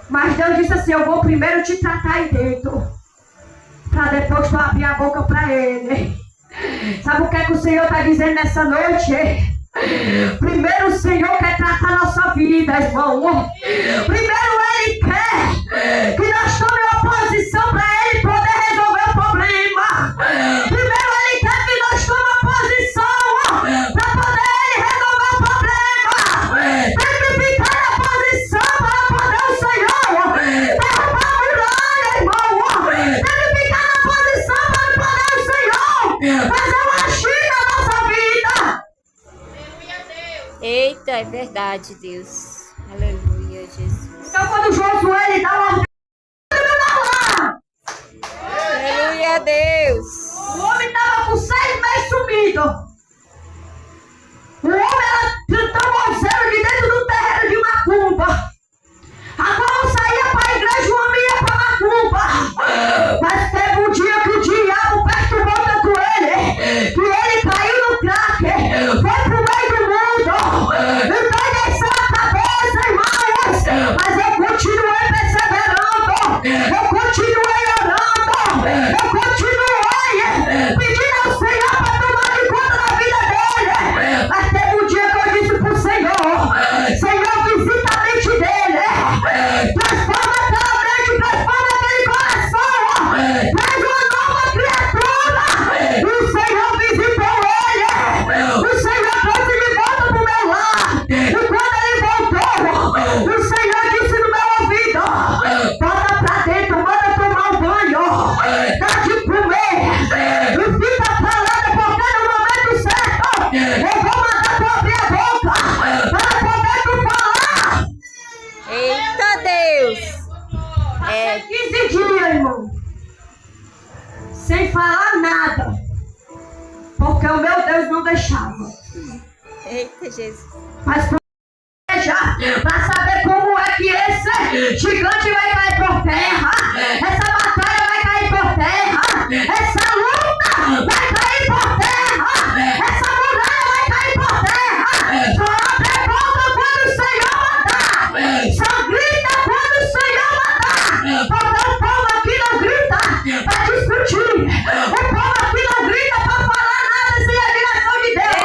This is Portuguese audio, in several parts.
Mas Deus disse assim, eu vou primeiro te tratar aí dentro, para depois tu abrir a boca para ele. Sabe o que é que o Senhor está dizendo nessa noite? Primeiro o Senhor quer tratar a nossa vida, irmão. Primeiro Ele quer que nós tomemos oposição para Ele poder resolver o problema. Primeiro Ele quer que nós tomemos posição para poder Ele resolver o problema. Tem que ficar na posição para poder o Senhor derrubar a muralha, irmão. Tem que ficar na posição para poder o Senhor fazer uma China na nossa vida. Eita, é verdade, Deus. Aleluia, Jesus. Então quando Josué ele dá uma... Aleluia, Deus. O homem estava com 6 meses sumido. O homem era tamborzeiro de dentro do terreiro de macumba. Agora saía para a igreja, o homem ia para macumba. Mas teve um dia que o diabo perturbou tanto ele, que ele caiu no crack, foi pro meio do mundo, então ele desceu a cabeça, irmãos. Mas eu continuei perseverando, eu continuei orando, eu continuei pedindo ao Senhor para tomar de conta da vida dele. Mas teve um dia que eu disse pro Senhor, Senhor, visita a mente dele, transforma aquela mente, transforma aquele coração, faz uma nova criatura. E o Senhor visitou ele, o Senhor trouxe de volta pro meu lar. E quando ele voltou, o Senhor disse no meu ouvido, bota pra dentro, manda tomar um banho, dá de comer, e fica falando, porque no momento certo eu vou mandar tu abrir a boca para poder tu falar. Eita, Deus. É 15 dias, irmão, sem falar nada, porque o meu Deus não deixava. Eita, Jesus. Mas para saber como é que esse gigante vai cair por terra, essa batalha vai cair por terra, essa luta vai cair por terra, essa muralha vai cair por terra. Só abre a boca quando o Senhor mandar, só grita quando o Senhor mandar, porque o povo aqui não grita para discutir, o povo aqui não grita para falar nada sem a direção de Deus.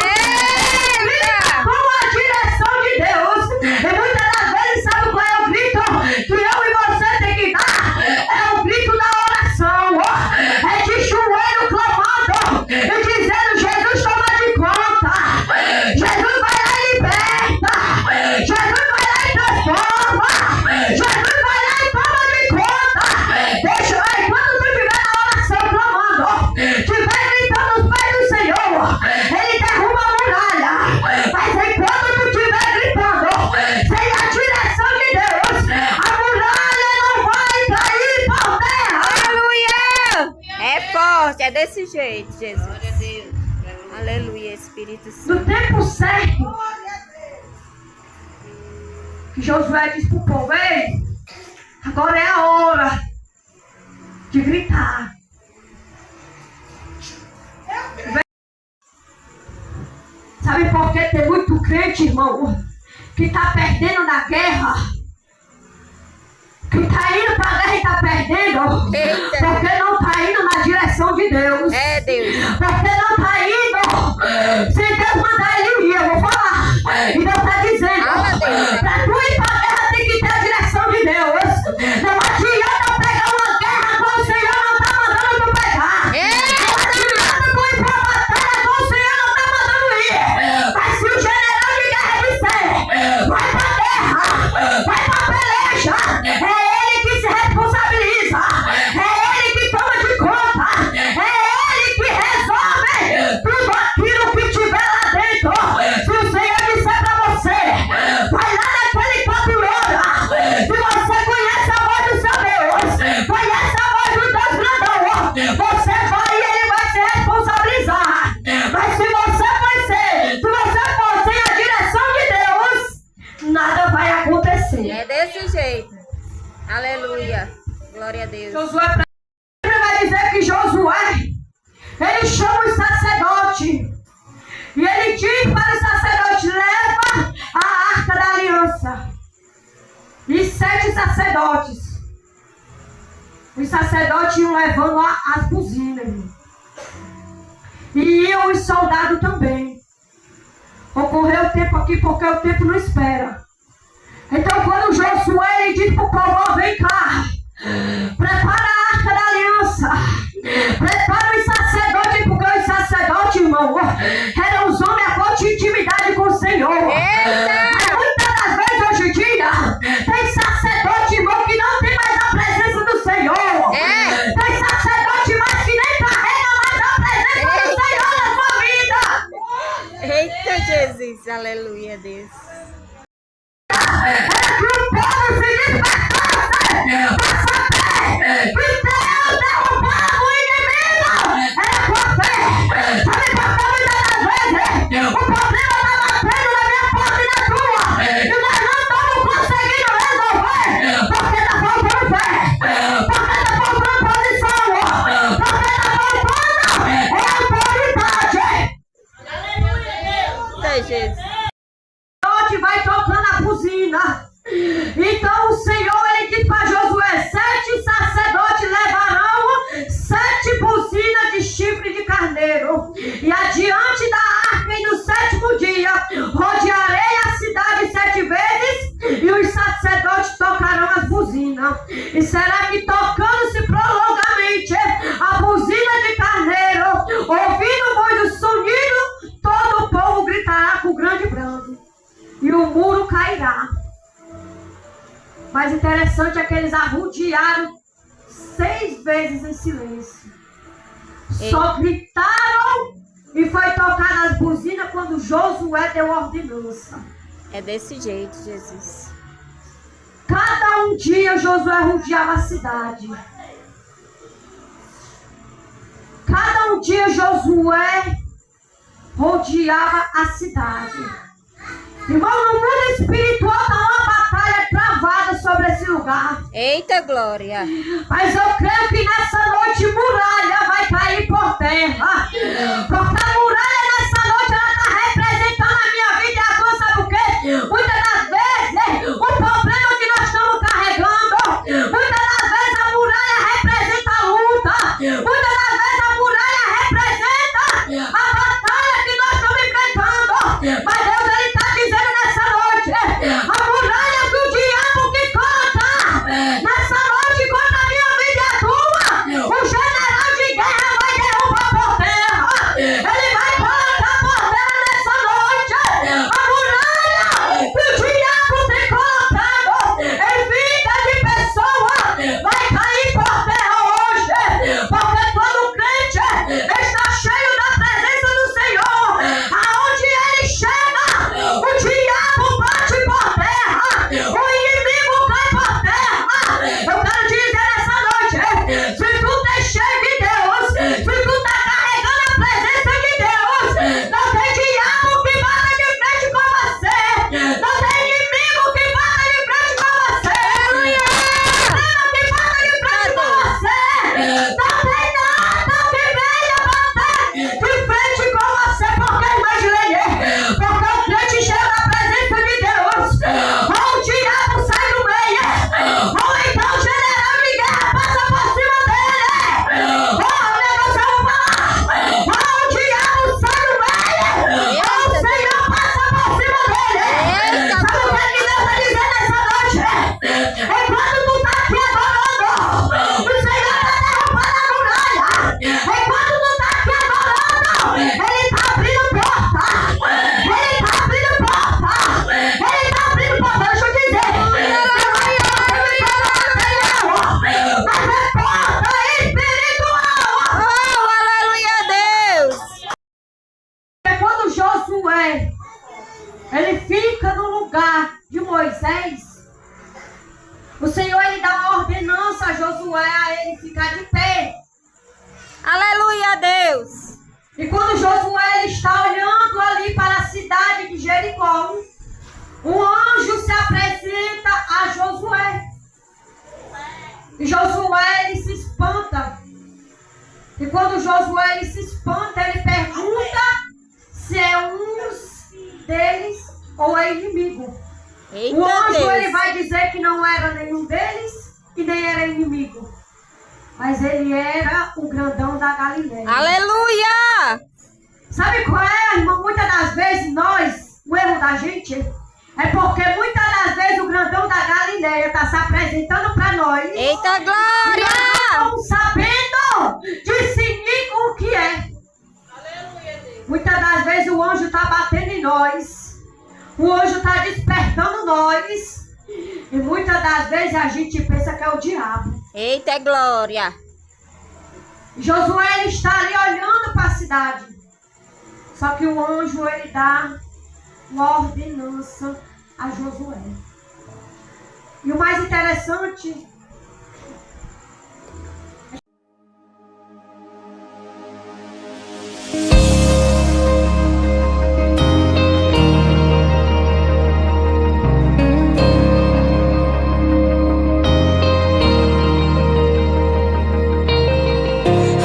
Grita com a direção de Deus. E muitas das vezes, sabe qual é o grito que eu e você tem que dar? É o grito da oração, é de joelho clamando e dizendo, Jesus toma de conta, Jesus vai lá e liberta, Jesus vai lá e transforma, Jesus vai lá e toma de conta. Deixa aí, quando tu estiver na oração clamando, estiver gritando os pés do Senhor, Ele derruba a muralha. Mas enquanto tu estiver gritando sem a direção de Deus, a muralha não vai cair por terra. Aleluia. É forte, é desse jeito, Jesus. Aleluia, Espírito Santo. No tempo certo, que Josué disse pro povo, ei, agora é a hora de gritar. Sabe por que tem muito crente, irmão, que está perdendo na guerra? Que está indo para a guerra e está perdendo? Eita. Porque não está indo na direção de Deus. É, Deus. Porque não está indo. Se Deus mandar ele ir, eu vou falar. E Deus está dizendo, Fala, Deus. para tu ir para a guerra tem que ter a direção de Deus. Não adianta pegar uma guerra quando o Senhor não está mandando tu pegar. Não adianta tu ir para a batalha quando o Senhor não está mandando ir. Mas se o general de guerra disser, vai para a guerra, vai para a peleja, é ele que se responsabiliza, é ele que toma de conta, é ele que resolve tudo aquilo que tiver lá dentro. Se o Senhor disser para você, vai lá naquele canto e ora. Se você conhece a voz do seu Deus, conhece a voz do Deus grandão, você vai e ele vai se responsabilizar. Mas se você for sem a direção de Deus, nada vai acontecer. É desse jeito. Aleluia. Glória a Deus. Josué vai dizer que Josué, ele chama os sacerdotes e ele diz para os sacerdotes, leva a arca da aliança. e 7 sacerdotes. Os sacerdotes iam levando as buzinas, irmão. E iam os soldados também. Ocorreu o tempo aqui porque o tempo não espera. Então quando Josué ele disse para o povo, ó, vem cá, prepara a arca da aliança, prepara os sacerdotes, porque os sacerdotes, irmão, eram os homens a forte intimidade com o Senhor. Mas muitas das vezes hoje em dia, tem sacerdote, irmão, que não tem mais a presença do Senhor. Tem sacerdote mais que nem carrega mais a presença do Senhor na sua vida. Eita, Jesus, aleluia, Deus. Era que o povo se despertasse para saber que Deus derrubava o inimigo. Era com a fé. Sabe por que muitas das vezes o problema está batendo na minha porta e na tua, e nós não estamos conseguindo resolver porque está faltando fé, porque está faltando posição, porque está faltando autoridade. Eita, Jesus. Vai tocando a buzina. Então o Senhor ele disse para Josué: 7 sacerdotes levarão 7 buzinas de chifre de carneiro, e adiante da arca e no 7º dia rodearei a cidade 7 vezes, e os sacerdotes tocarão as buzinas. E será que tocando-se prolongamente a buzina de carneiro, ouvindo pois o sonido, todo o povo gritará com grande brado, e o muro cairá. Mas interessante é que eles arrodearam 6 vezes em silêncio. Só gritaram e foi tocar nas buzinas quando Josué deu ordenança. É desse jeito, Jesus. Cada um dia Josué rodeava a cidade. Cada um dia Josué rodeava a cidade. Irmão, no mundo espiritual está uma batalha travada sobre esse lugar. Eita, glória. Mas eu creio que nessa noite muralha vai cair por terra. Porque a muralha nessa noite ela está representando a minha vida e a tua, sabe o quê? Muitas das vezes o problema que nós estamos carregando, muitas das vezes a muralha representa a luta, muitas das vezes a muralha representa a batalha que nós estamos enfrentando. Mas Deus ele está dizendo nessa noite, a muralha do diabo que conta nessa noite contra a minha vida e a tua, o general de guerra vai derrubar por terra. Ele vai colocar por terra nessa noite a muralha que o diabo tem colocado em vida de pessoa, vai cair por terra hoje, porque todo crente está cheio da presença do Senhor. Aonde ele chega, o diabo bate por terra, o inimigo cai por terra. Eu quero dizer nessa noite, se tu tá cheio de Deus, se tu tá carregando a presença de Deus, não tem diabo que bata de frente com você, não tem inimigo que bata de frente com você, não tem problema que bata de frente com você, não tem nada que venha bater de frente com você, porque imaginei, porque o crente chega na presença de Deus, ou o diabo sai do meio, ou então o general de guerra passa por cima dele. O negócio eu vou falar, ou o diabo sai do meio, ou o Senhor passa por cima dele. Sabe o que Deus está dizendo nessa noite? Enquanto tu tá aqui adorando, o Senhor está derrubando a muralha. Enquanto tu tá aqui adorando, ele está abrindo porta. Ele está abrindo porta. Ele está abrindo porta. Deixa eu dizer. Mas é porta espiritual. Oh, aleluia, Deus. É quando Josué ele fica no lugar de Moisés, o Senhor ele dá uma ordenança a Josué a ele ficar de pé. Aleluia, Deus. E quando Josué ele está olhando ali para a cidade de Jericó, um anjo se apresenta a Josué. E Josué ele se espanta. E quando Josué ele se espanta, ele pergunta se é um deles ou é inimigo. Eita, O anjo Deus. ele vai dizer que não era nenhum deles e nem era inimigo. Mas ele era o grandão da Galileia. Aleluia! Sabe qual é, irmão? Muitas das vezes o erro da gente é porque muitas das vezes o grandão da Galileia está se apresentando para nós. Eita, E glória! nós não estamos sabendo discernir o que é. Aleluia, Deus. Muitas das vezes o anjo está batendo em nós. O anjo está despertando nós. E muitas das vezes a gente pensa que é o diabo. Eita, glória! Josué ele está ali olhando para a cidade. Só que o anjo ele dá uma ordenança a Josué. E o mais interessante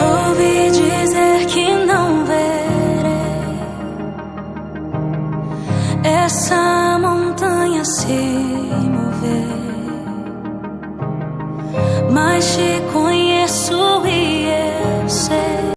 ouvi dizer que não verei essa montanha se mover, mas te conheço.